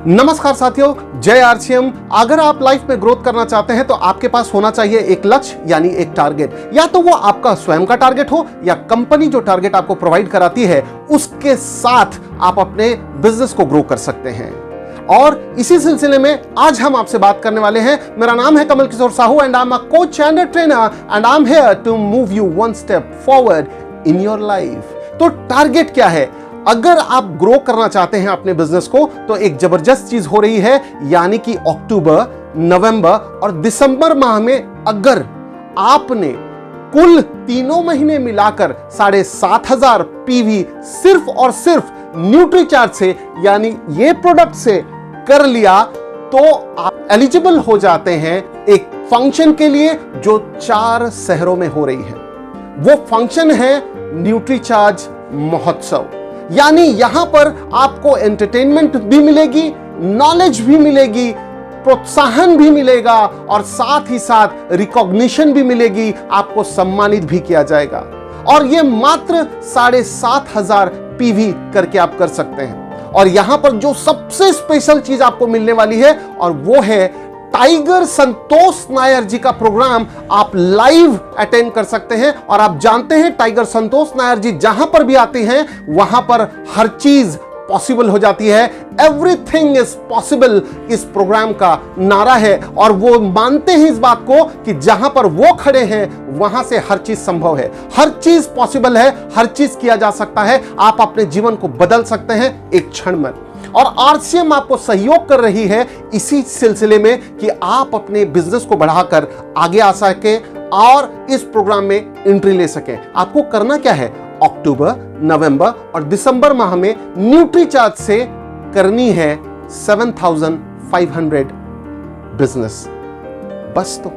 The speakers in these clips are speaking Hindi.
नमस्कार साथियों, जय आरसीएम। अगर आप लाइफ में ग्रोथ करना चाहते हैं तो आपके पास होना चाहिए एक लक्ष्य यानी एक टारगेट। या तो वो आपका स्वयं का टारगेट हो या कंपनी जो टारगेट आपको प्रोवाइड कराती है उसके साथ आप अपने बिजनेस को ग्रो कर सकते हैं। और इसी सिलसिले में आज हम आपसे बात करने वाले हैं। मेरा नाम है Kamal Kishore Sahu and I am a coach and a trainer and I am here to move you one step forward in your life. तो टारगेट क्या है? अगर आप ग्रो करना चाहते हैं अपने बिजनेस को तो एक जबरदस्त चीज हो रही है, यानी कि अक्टूबर, नवंबर और दिसंबर माह में अगर आपने कुल तीनों महीने मिलाकर 7,500 पीवी सिर्फ और सिर्फ न्यूट्रीचार्ज से यानी ये प्रोडक्ट से कर लिया तो आप एलिजिबल हो जाते हैं एक फंक्शन के लिए जो 4 शहरों में हो रही है। वो फंक्शन है न्यूट्रीचार्ज महोत्सव। यानी यहां पर आपको एंटरटेनमेंट भी मिलेगी, नॉलेज भी मिलेगी, प्रोत्साहन भी मिलेगा और साथ ही साथ रिकॉग्निशन भी मिलेगी, आपको सम्मानित भी किया जाएगा। और यह मात्र 7,500 पीवी करके आप कर सकते हैं। और यहां पर जो सबसे स्पेशल चीज आपको मिलने वाली है और वो है टाइगर संतोष नायर जी का प्रोग्राम आप लाइव अटेंड कर सकते हैं। और आप जानते हैं टाइगर संतोष नायर जी जहां पर भी आते हैं वहां पर हर चीज पॉसिबल हो जाती है। एवरीथिंग इज पॉसिबल इस प्रोग्राम का नारा है और वो मानते हैं इस बात को कि जहां पर वो खड़े हैं वहां से हर चीज संभव है, हर चीज पॉसिबल है, हर चीज किया जा सकता है। आप अपने जीवन को बदल सकते हैं एक क्षण में। और आरसीएम आपको सहयोग कर रही है इसी सिलसिले में कि आप अपने बिजनेस को बढ़ाकर आगे आ सके और इस प्रोग्राम में एंट्री ले सकें। आपको करना क्या है? अक्टूबर, नवंबर और दिसंबर माह में न्यूट्रीचार्ज से करनी है 7,500 बिजनेस। बस तो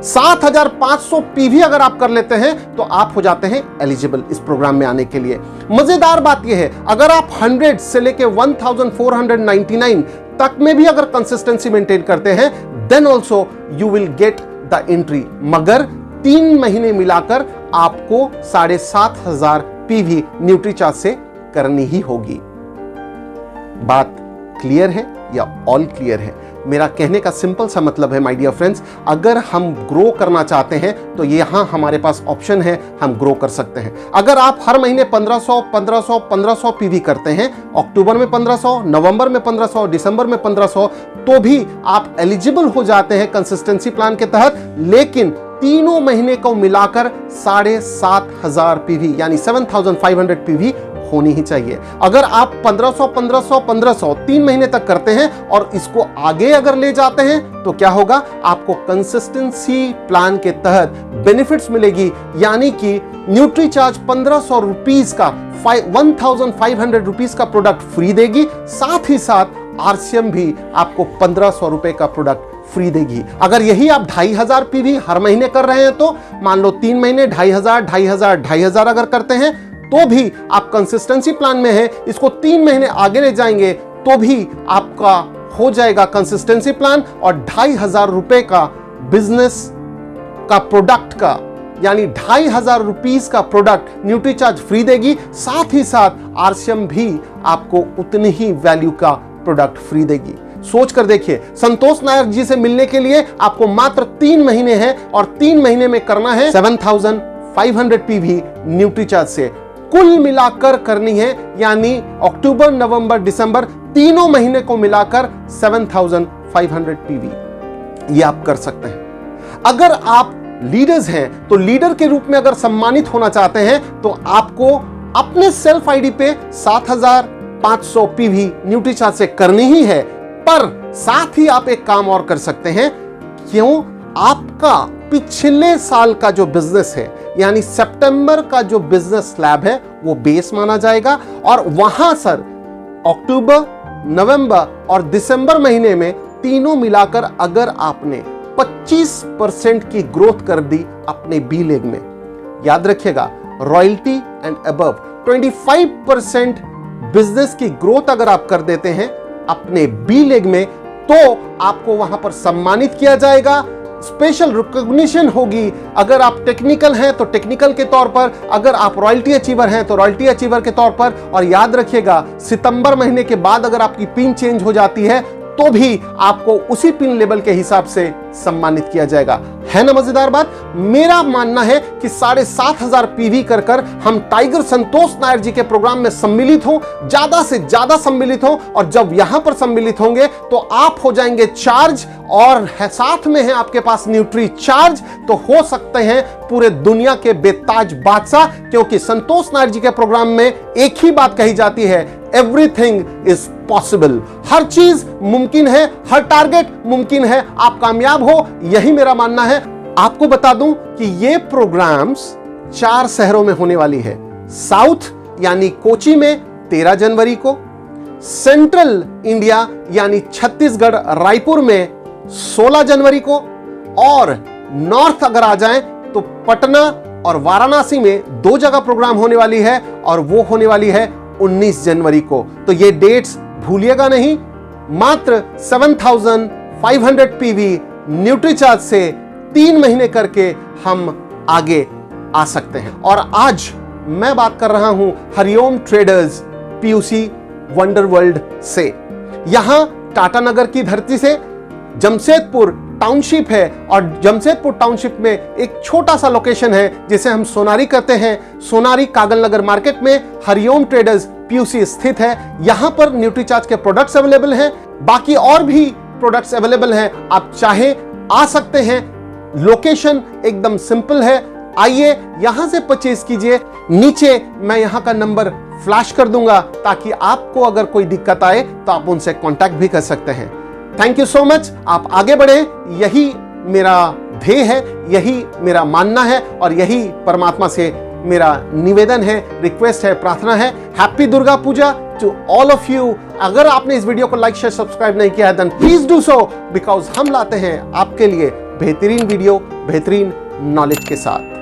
7,500 पीवी अगर आप कर लेते हैं तो आप हो जाते हैं एलिजिबल इस प्रोग्राम में आने के लिए। मजेदार बात यह है, अगर आप 100 से लेके 1,499 तक में भी अगर कंसिस्टेंसी मेंटेन करते हैं then also you will get the entry. मगर 3 महीने मिलाकर आपको 7,500 पीवी न्यूट्रीचार्ज से करनी ही होगी। बात क्लियर है या ऑल क्लियर है? मेरा कहने का सिंपल सा मतलब है माय डियर फ्रेंड्स, अगर हम ग्रो करना चाहते हैं तो यहां हमारे पास ऑप्शन है, हम ग्रो कर सकते हैं। अगर आप हर महीने 1500 पीवी करते हैं, अक्टूबर में 1500, नवंबर में 1500, दिसंबर में 1500, तो भी आप एलिजिबल हो जाते हैं कंसिस्टेंसी प्लान के तहत। लेकिन तीनों महीने को मिलाकर 7,500 पीवी यानी 7,500 पीवी होनी ही चाहिए। अगर आप 1500 3 महीने तक करते हैं और इसको आगे अगर ले जाते हैं तो क्या होगा? आपको कंसिस्टेंसी प्लान के तहत बेनिफिट्स मिलेगी, यानी कि न्यूट्रीचार्ज 1,500 रुपीज का 1,500 रुपीज का प्रोडक्ट फ्री देगी। साथ ही साथ आरसीएम भी आपको 1,500 रुपए का प्रोडक्ट फ्री देगी। अगर यही आप 2,500 पीवी हर महीने कर रहे हैं तो मान लो 3 महीने 2,500 अगर करते हैं तो भी आप कंसिस्टेंसी प्लान में हैं। इसको 3 महीने आगे ले जाएंगे तो भी आपका हो जाएगा कंसिस्टेंसी प्लान और 2,500 रुपए का बिजनेस का प्रोडक्ट का यानी 2,500 रुपीज का प्रोडक्ट न्यूट्रीचार्ज फ्री देगी। साथ ही साथ आरसीएम भी आपको उतनी ही वैल्यू का प्रोडक्ट फ्री देगी। सोच कर देखिए, संतोष नायर जी से मिलने के लिए आपको मात्र 3 महीने हैं और 3 महीने में करना है 7,500 पीवी न्यूट्रीचार्ज से। कुल मिलाकर करनी है यानी अक्टूबर, नवंबर, दिसंबर तीनों महीने को मिलाकर 7,500 पीवी ये आप कर सकते हैं। अगर आप लीडर्स हैं तो लीडर के रूप में अगर सम्मानित होना चाहते हैं तो आपको अपने सेल्फ आईडी पे 7,500 पीवी न्यूट्रीचार्ज से करनी ही है। पर साथ ही आप एक काम और कर सकते हैं, क्यों? आपका पिछले साल का जो बिजनेस है यानी सितंबर का जो बिजनेस स्लैब है वो बेस माना जाएगा और वहां सर अक्टूबर, नवंबर और दिसंबर महीने में तीनों मिलाकर अगर आपने 25% की ग्रोथ कर दी अपने बी लेग में, याद रखिएगा रॉयल्टी एंड अबव 25% बिजनेस की ग्रोथ अगर आप कर देते हैं अपने बी लेग में तो आपको वहां पर सम्मानित किया जाएगा। स्पेशल रिकॉग्निशन होगी। अगर आप टेक्निकल हैं तो टेक्निकल के तौर पर, अगर आप रॉयल्टी अचीवर हैं तो रॉयल्टी अचीवर के तौर पर। और याद रखिएगा, सितंबर महीने के बाद अगर आपकी पिन चेंज हो जाती है तो भी आपको उसी पिन लेवल के हिसाब से सम्मानित किया जाएगा। है ना मजेदार बात। मेरा मानना है कि 7,500 पीवी कर हम टाइगर संतोष नायर जी के प्रोग्राम में सम्मिलित हो, ज्यादा से ज्यादा सम्मिलित हो, और जब यहां पर सम्मिलित होंगे तो आप हो जाएंगे चार्ज, और साथ में है आपके पास न्यूट्री चार्ज, तो हो सकते हैं पूरे दुनिया के बेताज बादशाह। क्योंकि संतोष नायर जी के प्रोग्राम में एक ही बात कही जाती है, एवरीथिंग इज पॉसिबल। हर चीज मुमकिन है, हर टारगेट मुमकिन है, आप कामयाब हो, यही मेरा मानना है। आपको बता दूं कि ये प्रोग्राम्स 4 शहरों में होने वाली है। साउथ यानी कोची में 13 जनवरी को, सेंट्रल इंडिया यानी छत्तीसगढ़ रायपुर में 16 जनवरी को, और नॉर्थ अगर आ जाएं तो पटना और वाराणसी में 2 जगह प्रोग्राम होने वाली है, और वो होने वाली है 19 जनवरी को। तो ये डेट्स भूलिएगा नहीं। मात्र 7,500 पीवी न्यूट्रीचार्ज से 3 महीने करके हम आगे आ सकते हैं। और आज मैं बात कर रहा हूं Hariom traders PUC wonder world से। यहां टाटा नगर की धरती से जमशेदपुर टाउनशिप है, और जमशेदपुर टाउनशिप में एक छोटा सा लोकेशन है जिसे हम सोनारी कहते हैं। सोनारी कागल नगर मार्केट में हरिओम ट्रेडर्स पीयूसी स्थित है। यहां पर न्यूट्रीचार्ज के प्रोडक्ट्स अवेलेबल हैं, बाकी और भी प्रोडक्ट्स अवेलेबल हैं। आप चाहे आ सकते हैं। लोकेशन एकदम सिंपल है। आइए यहां से परचेज कीजिए। नीचे मैं यहां का नंबर फ्लैश कर दूंगा ताकि आपको अगर कोई दिक्कत आए तो आप उनसे कांटेक्ट भी कर सकते हैं। Thank you so much. आप आगे बढ़े, यही मेरा ध्येय है, यही मेरा मानना है, और यही परमात्मा से मेरा निवेदन है, रिक्वेस्ट है, प्रार्थना है। Happy Durga Puja to all of you. अगर आपने इस वीडियो को लाइक शेयर सब्सक्राइब नहीं किया है then please do so, because हम लाते हैं आपके लिए बेहतरीन वीडियो बेहतरीन नॉलेज के साथ।